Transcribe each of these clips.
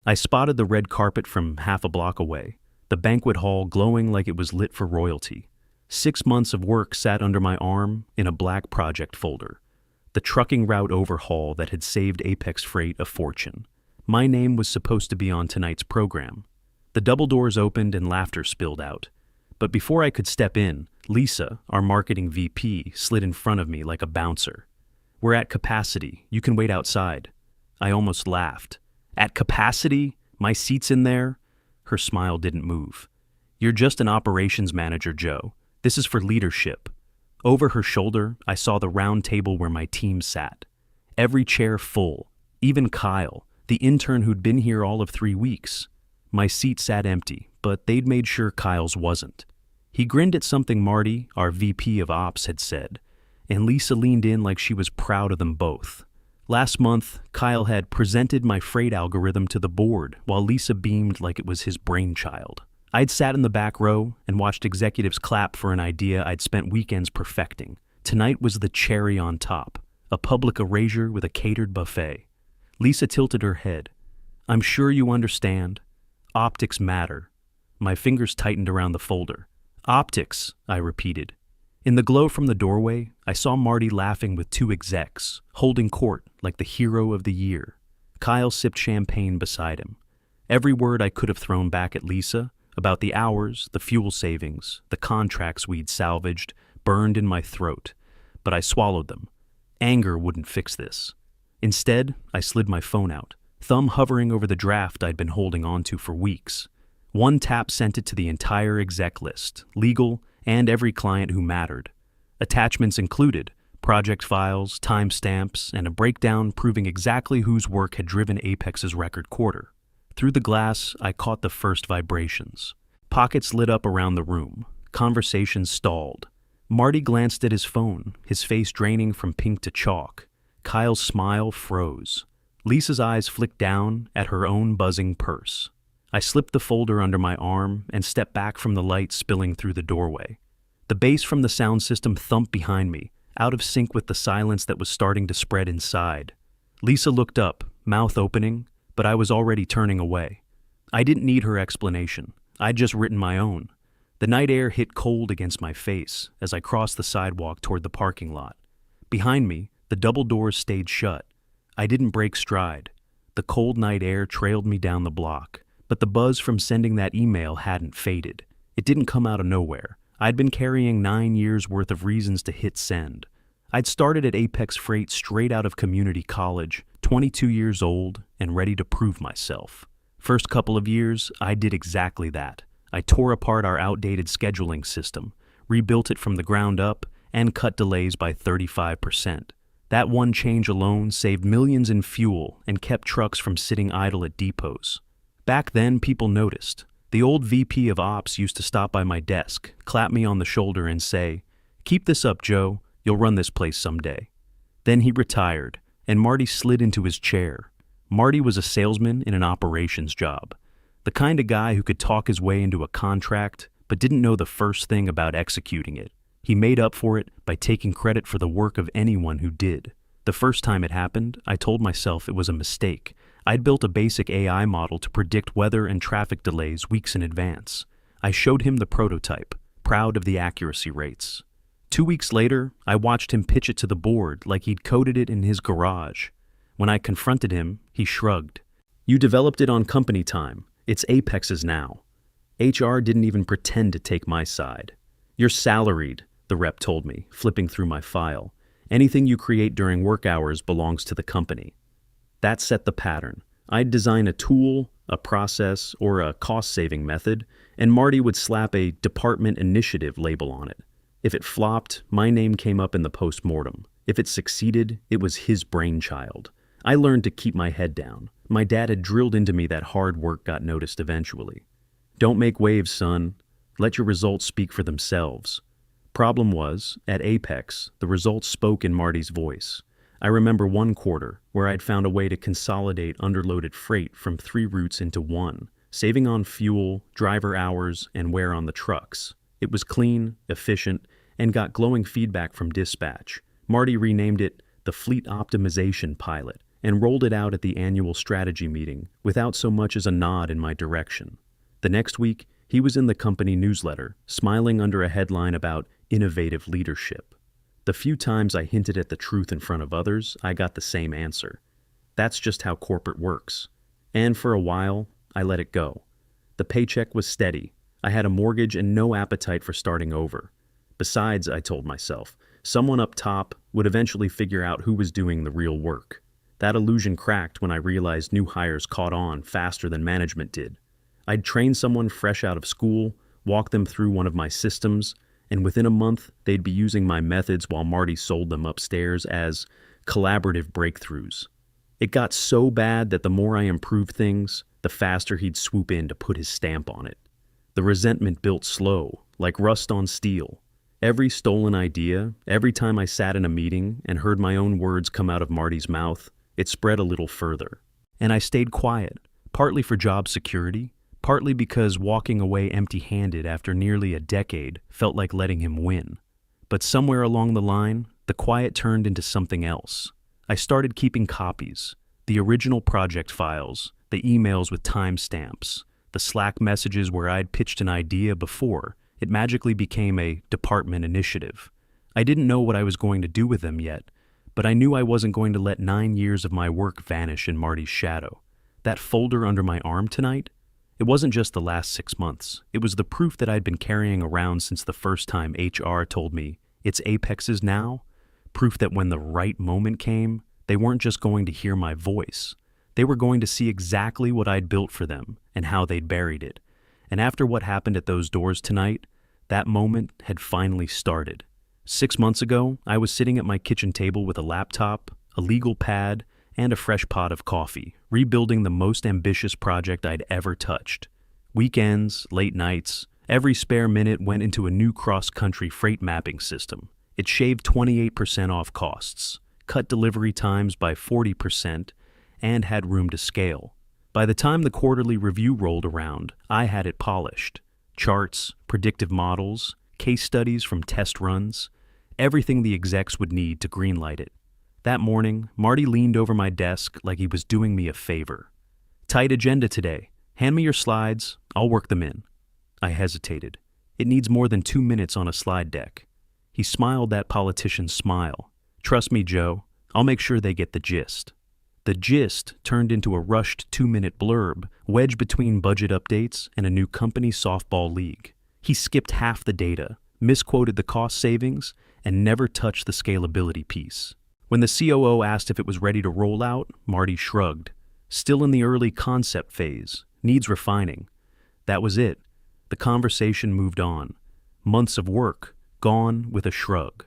I spotted the red carpet from half a block away, the banquet hall glowing like it was lit for royalty. 6 months of work sat under my arm in a black project folder. The trucking route overhaul that had saved Apex Freight a fortune. My name was supposed to be on tonight's program. The double doors opened and laughter spilled out. But before I could step in, Lisa, our marketing VP, slid in front of me like a bouncer. "We're at capacity. You can wait outside." I almost laughed. "At capacity? My seat's in there?" Her smile didn't move. "You're just an operations manager, Joe. This is for leadership." Over her shoulder, I saw the round table where my team sat. Every chair full, even Kyle, the intern who'd been here all of 3 weeks. My seat sat empty, but they'd made sure Kyle's wasn't. He grinned at something Marty, our VP of Ops, had said, and Lisa leaned in like she was proud of them both. Last month, Kyle had presented my freight algorithm to the board while Lisa beamed like it was his brainchild. I'd sat in the back row and watched executives clap for an idea I'd spent weekends perfecting. Tonight was the cherry on top, a public erasure with a catered buffet. Lisa tilted her head. "I'm sure you understand. Optics matter." My fingers tightened around the folder. "Optics," I repeated. In the glow from the doorway, I saw Marty laughing with 2 execs, holding court like the hero of the year. Kyle sipped champagne beside him. Every word I could have thrown back at Lisa, about the hours, the fuel savings, the contracts we'd salvaged, burned in my throat, but I swallowed them. Anger wouldn't fix this. Instead, I slid my phone out, thumb hovering over the draft I'd been holding onto for weeks. One tap sent it to the entire exec list, legal, and every client who mattered. Attachments included project files, timestamps, and a breakdown proving exactly whose work had driven Apex's record quarter. Through the glass, I caught the first vibrations. Pockets lit up around the room. Conversations stalled. Marty glanced at his phone, his face draining from pink to chalk. Kyle's smile froze. Lisa's eyes flicked down at her own buzzing purse. I slipped the folder under my arm and stepped back from the light spilling through the doorway. The bass from the sound system thumped behind me, out of sync with the silence that was starting to spread inside. Lisa looked up, mouth opening, but I was already turning away. I didn't need her explanation. I'd just written my own. The night air hit cold against my face as I crossed the sidewalk toward the parking lot. Behind me, the double doors stayed shut. I didn't break stride. The cold night air trailed me down the block, but the buzz from sending that email hadn't faded. It didn't come out of nowhere. I'd been carrying 9 years' worth of reasons to hit send. I'd started at Apex Freight straight out of community college, 22 years old, and ready to prove myself. First couple of years, I did exactly that. I tore apart our outdated scheduling system, rebuilt it from the ground up, and cut delays by 35%. That one change alone saved millions in fuel and kept trucks from sitting idle at depots. Back then, people noticed. The old VP of Ops used to stop by my desk, clap me on the shoulder and say, "Keep this up, Joe. You'll run this place someday." Then he retired, and Marty slid into his chair. Marty was a salesman in an operations job. The kind of guy who could talk his way into a contract, but didn't know the first thing about executing it. He made up for it by taking credit for the work of anyone who did. The first time it happened, I told myself it was a mistake. I'd built a basic AI model to predict weather and traffic delays weeks in advance. I showed him the prototype, proud of the accuracy rates. 2 weeks later, I watched him pitch it to the board like he'd coded it in his garage. When I confronted him, he shrugged. "You developed it on company time. It's Apex's now." HR didn't even pretend to take my side. "You're salaried," the rep told me, flipping through my file. "Anything you create during work hours belongs to the company." That set the pattern. I'd design a tool, a process, or a cost-saving method, and Marty would slap a department initiative label on it. If it flopped, my name came up in the post-mortem. If it succeeded, it was his brainchild. I learned to keep my head down. My dad had drilled into me that hard work got noticed eventually. "Don't make waves, son. Let your results speak for themselves." Problem was, at Apex, the results spoke in Marty's voice. I remember one quarter where I'd found a way to consolidate underloaded freight from 3 routes into 1, saving on fuel, driver hours, and wear on the trucks. It was clean, efficient, and got glowing feedback from dispatch. Marty renamed it the Fleet Optimization Pilot, and rolled it out at the annual strategy meeting without so much as a nod in my direction. The next week, he was in the company newsletter, smiling under a headline about innovative leadership. The few times I hinted at the truth in front of others, I got the same answer. That's just how corporate works. And for a while, I let it go. The paycheck was steady. I had a mortgage and no appetite for starting over. Besides, I told myself, someone up top would eventually figure out who was doing the real work. That illusion cracked when I realized new hires caught on faster than management did. I'd train someone fresh out of school, walk them through one of my systems, and within a month, they'd be using my methods while Marty sold them upstairs as collaborative breakthroughs. It got so bad that the more I improved things, the faster he'd swoop in to put his stamp on it. The resentment built slow, like rust on steel. Every stolen idea, every time I sat in a meeting and heard my own words come out of Marty's mouth, it spread a little further. And I stayed quiet, partly for job security, partly because walking away empty-handed after nearly a decade felt like letting him win. But somewhere along the line, the quiet turned into something else. I started keeping copies, the original project files, the emails with timestamps, the Slack messages where I'd pitched an idea before. It magically became a department initiative. I didn't know what I was going to do with them yet, but I knew I wasn't going to let 9 years of my work vanish in Marty's shadow. That folder under my arm tonight? It wasn't just the last 6 months. It was the proof that I'd been carrying around since the first time HR told me, "It's Apex's now." Proof that when the right moment came, they weren't just going to hear my voice. They were going to see exactly what I'd built for them and how they'd buried it. And after what happened at those doors tonight, that moment had finally started. 6 months ago, I was sitting at my kitchen table with a laptop, a legal pad, and a fresh pot of coffee, rebuilding the most ambitious project I'd ever touched. Weekends, late nights, every spare minute went into a new cross-country freight mapping system. It shaved 28% off costs, cut delivery times by 40%, and had room to scale. By the time the quarterly review rolled around, I had it polished. Charts, predictive models, case studies from test runs, everything the execs would need to greenlight it. That morning, Marty leaned over my desk like he was doing me a favor. "Tight agenda today. Hand me your slides. I'll work them in." I hesitated. It needs more than 2 minutes on a slide deck. He smiled that politician's smile. "Trust me, Joe. I'll make sure they get the gist." The gist turned into a rushed 2-minute blurb wedged between budget updates and a new company softball league. He skipped half the data, misquoted the cost savings, and never touched the scalability piece. When the COO asked if it was ready to roll out, Marty shrugged. "Still in the early concept phase. Needs refining." That was it. The conversation moved on. Months of work, gone with a shrug.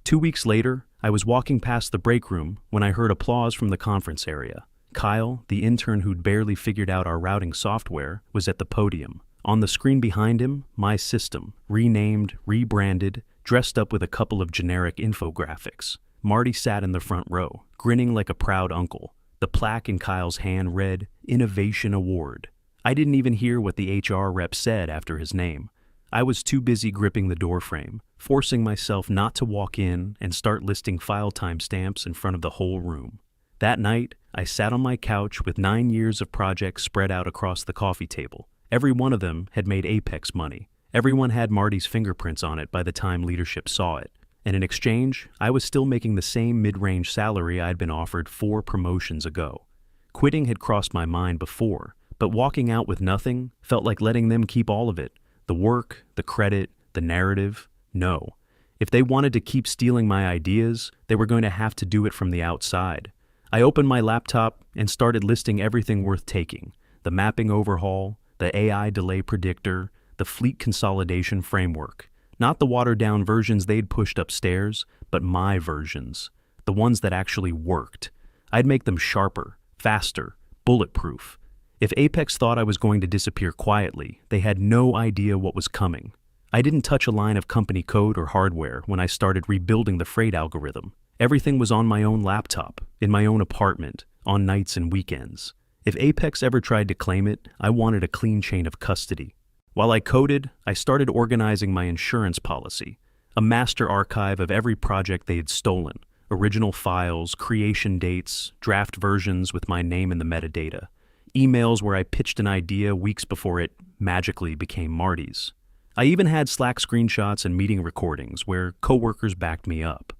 2 weeks later, I was walking past the break room when I heard applause from the conference area. Kyle, the intern who'd barely figured out our routing software, was at the podium. On the screen behind him, my system, renamed, rebranded, dressed up with a couple of generic infographics. Marty sat in the front row, grinning like a proud uncle. The plaque in Kyle's hand read, "Innovation Award." I didn't even hear what the HR rep said after his name. I was too busy gripping the doorframe, forcing myself not to walk in and start listing file timestamps in front of the whole room. That night, I sat on my couch with 9 years of projects spread out across the coffee table. Every one of them had made Apex money. Everyone had Marty's fingerprints on it by the time leadership saw it. And in exchange, I was still making the same mid-range salary I'd been offered 4 promotions ago. Quitting had crossed my mind before, but walking out with nothing felt like letting them keep all of it. The work, the credit, the narrative. No. If they wanted to keep stealing my ideas, they were going to have to do it from the outside. I opened my laptop and started listing everything worth taking. The mapping overhaul, the AI delay predictor, the fleet consolidation framework. Not the watered-down versions they'd pushed upstairs, but my versions. The ones that actually worked. I'd make them sharper, faster, bulletproof. If Apex thought I was going to disappear quietly, they had no idea what was coming. I didn't touch a line of company code or hardware when I started rebuilding the freight algorithm. Everything was on my own laptop, in my own apartment, on nights and weekends. If Apex ever tried to claim it, I wanted a clean chain of custody. While I coded, I started organizing my insurance policy, a master archive of every project they had stolen, Original files, creation dates, draft versions with my name in the metadata. Emails where I pitched an idea weeks before it magically became Marty's. I even had Slack screenshots and meeting recordings where coworkers backed me up.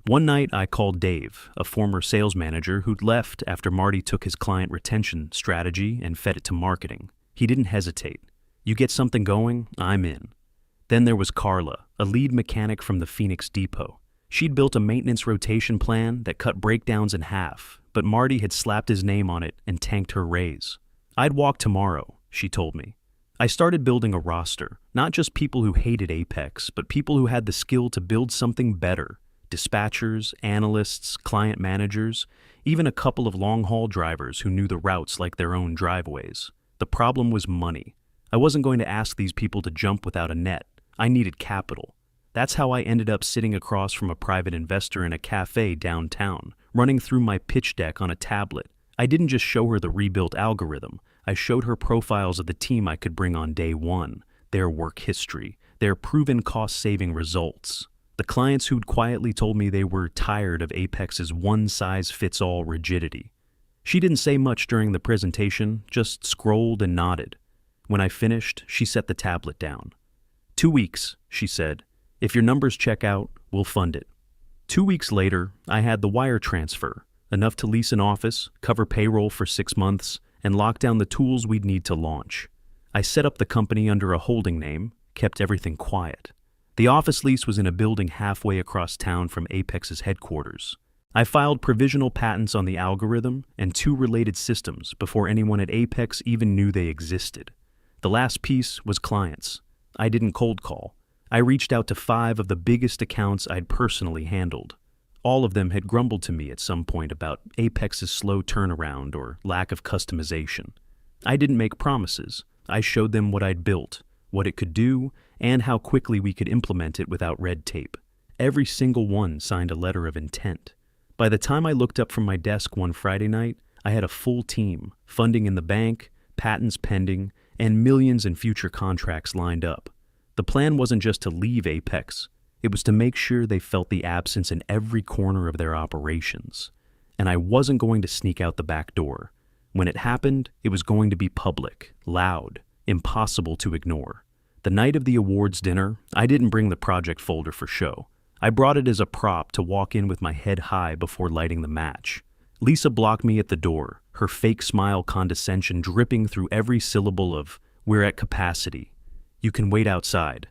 One night I called Dave, a former sales manager who'd left after Marty took his client retention strategy and fed it to marketing. He didn't hesitate. You get something going, I'm in. Then there was Carla, a lead mechanic from the Phoenix Depot. She'd built a maintenance rotation plan that cut breakdowns in half, but Marty had slapped his name on it and tanked her raise. I'd walk tomorrow, she told me. I started building a roster, not just people who hated Apex, but people who had the skill to build something better. Dispatchers, analysts, client managers, even a couple of long-haul drivers who knew the routes like their own driveways. The problem was money. I wasn't going to ask these people to jump without a net. I needed capital. That's how I ended up sitting across from a private investor in a cafe downtown, running through my pitch deck on a tablet. I didn't just show her the rebuilt algorithm. I showed her profiles of the team I could bring on day one, their work history, their proven cost-saving results. The clients who'd quietly told me they were tired of Apex's one-size-fits-all rigidity. She didn't say much during the presentation, just scrolled and nodded. When I finished, she set the tablet down. 2 weeks, she said. If your numbers check out, we'll fund it. 2 weeks later, I had the wire transfer, enough to lease an office, cover payroll for 6 months, and lock down the tools we'd need to launch. I set up the company under a holding name, kept everything quiet. The office lease was in a building halfway across town from Apex's headquarters. I filed provisional patents on the algorithm and 2 related systems before anyone at Apex even knew they existed. The last piece was clients. I didn't cold call. I reached out to 5 of the biggest accounts I'd personally handled. All of them had grumbled to me at some point about Apex's slow turnaround or lack of customization. I didn't make promises. I showed them what I'd built, what it could do, and how quickly we could implement it without red tape. Every single one signed a letter of intent. By the time I looked up from my desk one Friday night, I had a full team, funding in the bank, patents pending, and millions in future contracts lined up. The plan wasn't just to leave Apex. It was to make sure they felt the absence in every corner of their operations. And I wasn't going to sneak out the back door. When it happened, it was going to be public, loud, impossible to ignore. The night of the awards dinner, I didn't bring the project folder for show. I brought it as a prop to walk in with my head high before lighting the match. Lisa blocked me at the door, her fake smile condescension dripping through every syllable of, "We're at capacity. You can wait outside."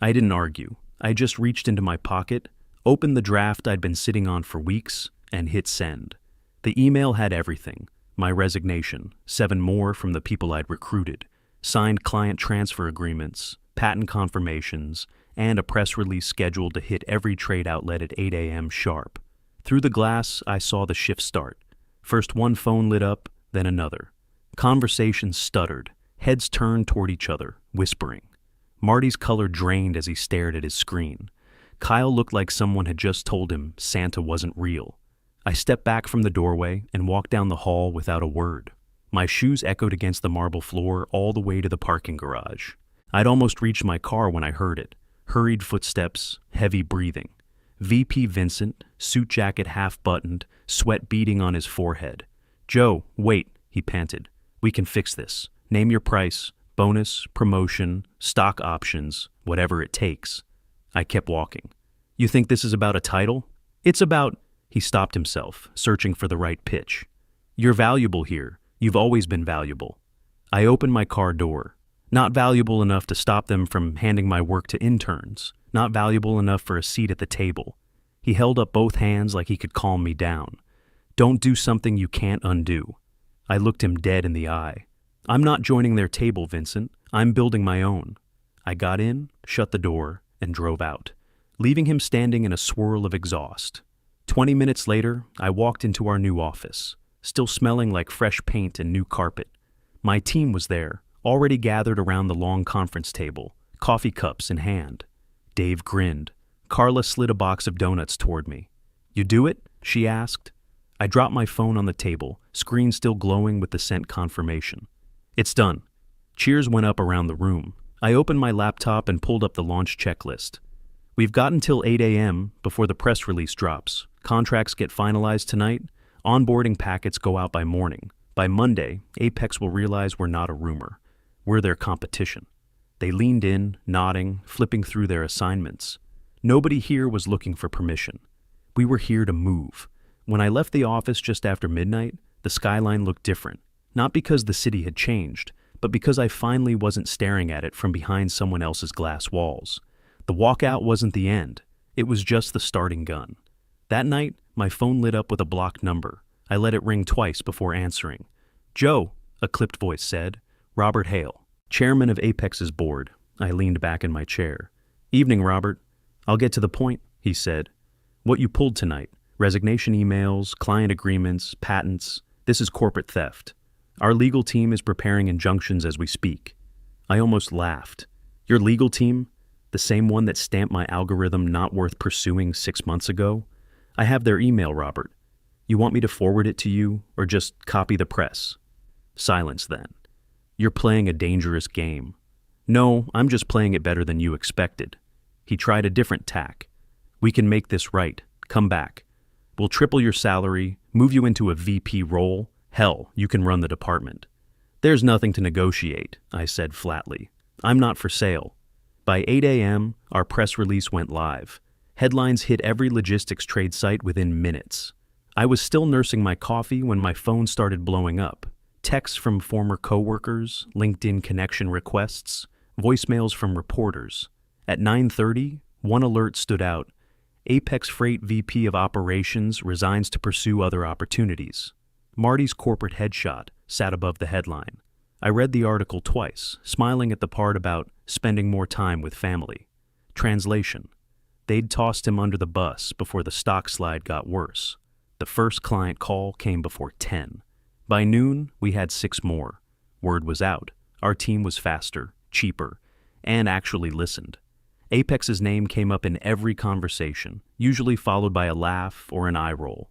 I didn't argue. I just reached into my pocket, opened the draft I'd been sitting on for weeks, and hit send. The email had everything. My resignation, 7 more from the people I'd recruited, signed client transfer agreements, patent confirmations, and a press release scheduled to hit every trade outlet at 8 a.m. sharp. Through the glass, I saw the shift start. First one phone lit up, then another. Conversations stuttered, heads turned toward each other, whispering. Marty's color drained as he stared at his screen. Kyle looked like someone had just told him Santa wasn't real. I stepped back from the doorway and walked down the hall without a word. My shoes echoed against the marble floor all the way to the parking garage. I'd almost reached my car when I heard it. Hurried footsteps, heavy breathing. VP Vincent, suit jacket half buttoned, sweat beading on his forehead. "Joe, wait," he panted. "We can fix this. Name your price, bonus, promotion, stock options, whatever it takes." I kept walking. "You think this is about a title?" "It's about—" He stopped himself, searching for the right pitch. "You're valuable here. You've always been valuable." I opened my car door. Not valuable enough to stop them from handing my work to interns. Not valuable enough for a seat at the table. He held up both hands like he could calm me down. "Don't do something you can't undo." I looked him dead in the eye. "I'm not joining their table, Vincent. I'm building my own." I got in, shut the door, and drove out, leaving him standing in a swirl of exhaust. 20 minutes later, I walked into our new office, still smelling like fresh paint and new carpet. My team was there, already gathered around the long conference table, coffee cups in hand. Dave grinned. Carla slid a box of donuts toward me. "You do it?" she asked. I dropped my phone on the table, screen still glowing with the sent confirmation. "It's done." Cheers went up around the room. I opened my laptop and pulled up the launch checklist. "We've got until 8 a.m. before the press release drops. Contracts get finalized tonight. Onboarding packets go out by morning. By Monday, Apex will realize we're not a rumor. We're their competition. They leaned in, nodding, flipping through their assignments. Nobody here was looking for permission. We were here to move. When I left the office just after midnight, the skyline looked different. Not because the city had changed, but because I finally wasn't staring at it from behind someone else's glass walls. The walkout wasn't the end. It was just the starting gun. That night, my phone lit up with a blocked number. I let it ring twice before answering. "Joe," a clipped voice said. "Robert Hale, chairman of Apex's board." I leaned back in my chair. "Evening, Robert." "I'll get to the point," he said. "What you pulled tonight. Resignation emails, client agreements, patents. This is corporate theft. Our legal team is preparing injunctions as we speak." I almost laughed. "Your legal team? The same one that stamped my algorithm not worth pursuing 6 months ago? I have their email, Robert. You want me to forward it to you, or just copy the press?" Silence then. "You're playing a dangerous game." "No, I'm just playing it better than you expected." He tried a different tack. "We can make this right. Come back. We'll triple your salary, move you into a VP role. Hell, you can run the department." "There's nothing to negotiate," I said flatly. "I'm not for sale." By 8 a.m., our press release went live. Headlines hit every logistics trade site within minutes. I was still nursing my coffee when my phone started blowing up. Texts from former coworkers, LinkedIn connection requests, voicemails from reporters. At 9:30, one alert stood out. Apex Freight VP of Operations resigns to pursue other opportunities. Marty's corporate headshot sat above the headline. I read the article twice, smiling at the part about spending more time with family. Translation: they'd tossed him under the bus before the stock slide got worse. The first client call came before 10. By noon, we had 6 more. Word was out. Our team was faster, cheaper, and actually listened. Apex's name came up in every conversation, usually followed by a laugh or an eye roll.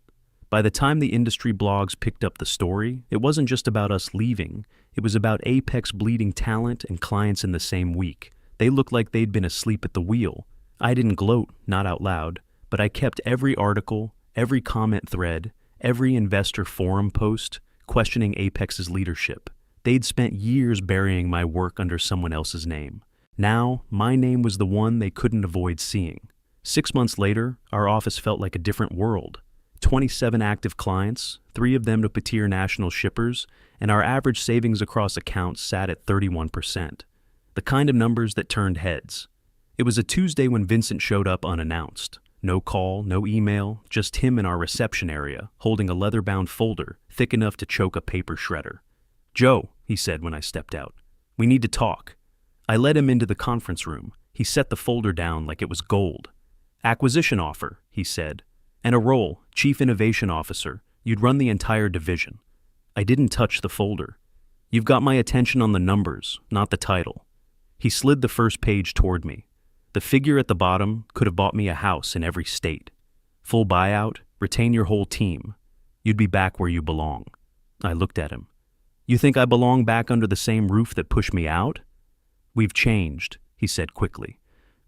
By the time the industry blogs picked up the story, it wasn't just about us leaving. It was about Apex bleeding talent and clients in the same week. They looked like they'd been asleep at the wheel. I didn't gloat, not out loud, but I kept every article, every comment thread, every investor forum post, questioning Apex's leadership. They'd spent years burying my work under someone else's name. Now, my name was the one they couldn't avoid seeing. 6 months later, our office felt like a different world. 27 active clients, 3 of them top-tier national shippers, and our average savings across accounts sat at 31%. The kind of numbers that turned heads. It was a Tuesday when Vincent showed up unannounced. No call, no email, just him in our reception area, holding a leather-bound folder thick enough to choke a paper shredder. "Joe," he said when I stepped out, "we need to talk." I led him into the conference room. He set the folder down like it was gold. "Acquisition offer," he said, "and a role, Chief Innovation Officer. You'd run the entire division." I didn't touch the folder. "You've got my attention on the numbers, not the title." He slid the first page toward me. The figure at the bottom could have bought me a house in every state. Full buyout, retain your whole team. You'd be back where you belong. I looked at him. "You think I belong back under the same roof that pushed me out?" "We've changed," he said quickly.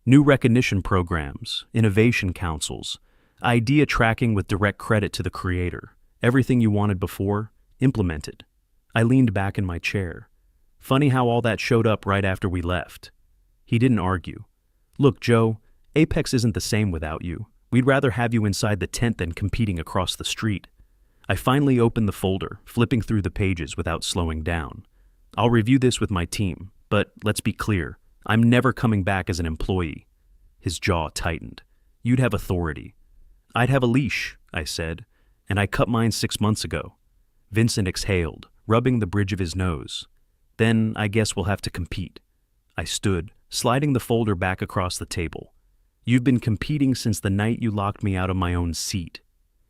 "New recognition programs, innovation councils, idea tracking with direct credit to the creator. Everything you wanted before, implemented." I leaned back in my chair. Funny how all that showed up right after we left. He didn't argue. "Look, Joe, Apex isn't the same without you. We'd rather have you inside the tent than competing across the street." I finally opened the folder, flipping through the pages without slowing down. "I'll review this with my team, but let's be clear, I'm never coming back as an employee." His jaw tightened. "You'd have authority." "I'd have a leash," I said, "and I cut mine 6 months ago." Vincent exhaled, rubbing the bridge of his nose. "Then I guess we'll have to compete." I stood, sliding the folder back across the table. "You've been competing since the night you locked me out of my own seat."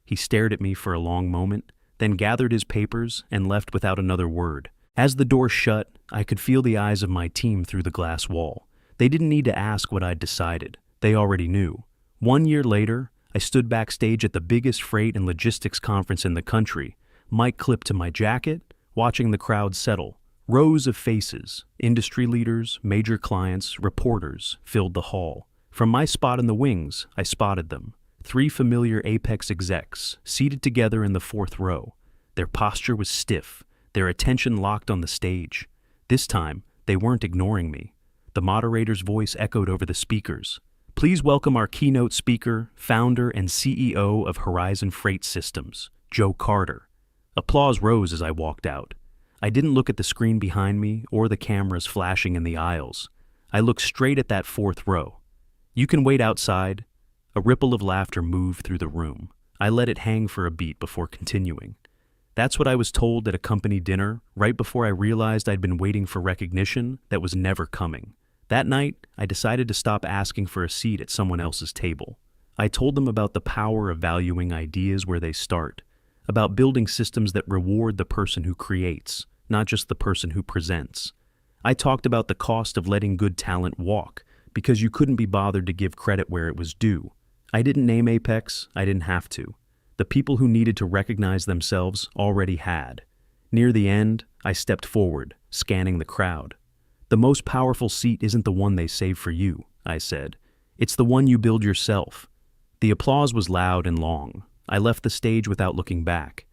He stared at me for a long moment, then gathered his papers and left without another word. As the door shut, I could feel the eyes of my team through the glass wall. They didn't need to ask what I'd decided. They already knew. 1 year later, I stood backstage at the biggest freight and logistics conference in the country, mic clipped to my jacket, watching the crowd settle. Rows of faces, industry leaders, major clients, reporters, filled the hall. From my spot in the wings, I spotted them. 3 familiar Apex execs, seated together in the 4th row. Their posture was stiff, their attention locked on the stage. This time, they weren't ignoring me. The moderator's voice echoed over the speakers. Please welcome our keynote speaker, founder and CEO of Horizon Freight Systems, Joe Carter. Applause rose as I walked out. I didn't look at the screen behind me or the cameras flashing in the aisles. I looked straight at that 4th row. You can wait outside. A ripple of laughter moved through the room. I let it hang for a beat before continuing. That's what I was told at a company dinner, right before I realized I'd been waiting for recognition that was never coming. That night, I decided to stop asking for a seat at someone else's table. I told them about the power of valuing ideas where they start, about building systems that reward the person who creates, not just the person who presents. I talked about the cost of letting good talent walk, because you couldn't be bothered to give credit where it was due. I didn't name Apex, I didn't have to. The people who needed to recognize themselves already had. Near the end, I stepped forward, scanning the crowd. The most powerful seat isn't the one they save for you, I said. It's the one you build yourself. The applause was loud and long. I left the stage without looking back.